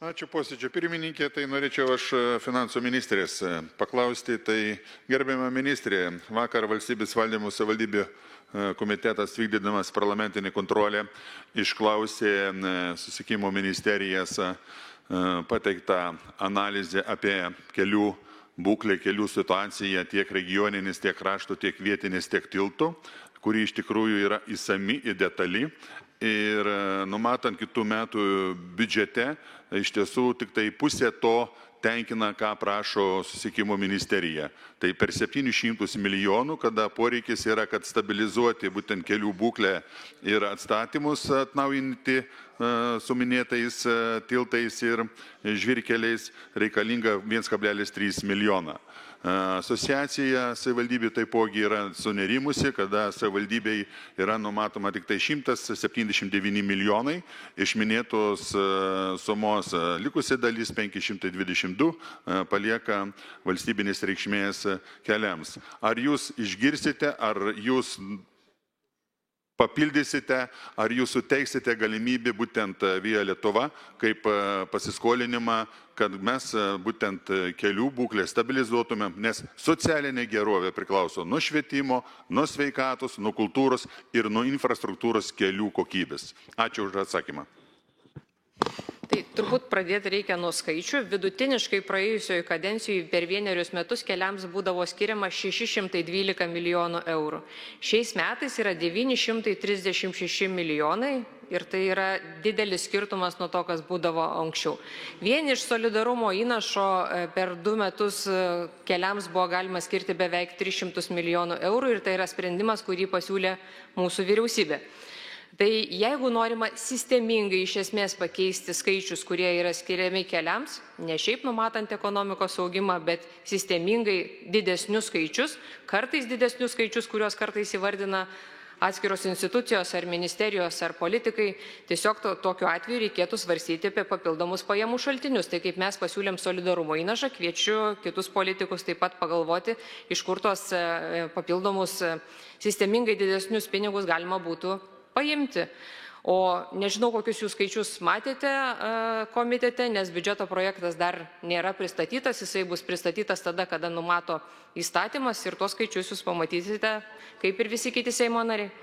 Ačiū posėdžio pirmininkė, tai norėčiau aš finansų ministrės paklausti. Tai gerbiama ministrė, vakar valstybės valdymo savivaldybių komitetas vykdydamas parlamentinį kontrolę išklausė susisiekimo ministerijas pateiktą analizę apie kelių būklę, kelių situaciją tiek regioninis, tiek krašto, tiek vietinis, tiek tiltų, kuri iš tikrųjų yra įsami ir detali. Ir numatant kitų metų biudžete, iš tiesų tik tai pusė to tenkina, ką prašo susisiekimo ministerija. Tai per 700 milijonų, kada poreikis yra, kad stabilizuoti būtent kelių būklę ir atstatymus atnaujinti su minėtais tiltais ir žvyrkeliais, reikalinga 1,3 milijoną. Asociacija savivaldybių taipogi yra sunerimusi, kada savivaldybei yra numatoma tik tai 179 milijonai, iš minėtos sumos likusi dalis 522 palieka valstybinės reikšmės keliams. Ar jūs išgirsite, ar jūs papildysite, ar jūs suteiksite galimybę būtent Via Lietuva kaip pasiskolinimą, kad mes būtent kelių būklę stabilizuotume, nes socialinė gerovė priklauso nuo švietimo, nuo sveikatos, nuo kultūros ir nuo infrastruktūros kelių kokybės. Ačiū už atsakymą. Tai turbūt pradėti reikia nuo skaičių. Vidutiniškai praėjusioje kadencijoje per 1 metus keliams būdavo skiriama 612 milijonų eurų. Šiais metais yra 936 milijonai ir tai yra didelis skirtumas nuo to, kas būdavo anksčiau. Vien iš solidarumo įnašo per 2 metus keliams buvo galima skirti beveik 300 milijonų eurų ir tai yra sprendimas, kurį pasiūlė mūsų vyriausybė. Tai jeigu norima sistemingai iš esmės pakeisti skaičius, kurie yra skiriami keliams, ne šiaip numatant ekonomikos augimą, bet sistemingai didesnius skaičius, kartais didesnius skaičius, kuriuos kartais įvardina atskiros institucijos ar ministerijos ar politikai, tiesiog tokiu atveju reikėtų svarstyti apie papildomus pajamų šaltinius. Tai kaip mes pasiūlėm solidarumo įnašą, kviečiu kitus politikus taip pat pagalvoti, iš kur tos papildomus sistemingai didesnius pinigus galima būtų paimti. O nežinau, kokius jūs skaičius matėte komitete, nes biudžeto projektas dar nėra pristatytas, jisai bus pristatytas tada, kada numato įstatymas ir tos skaičius jūs pamatysite, kaip ir visi kiti Seimo nariai.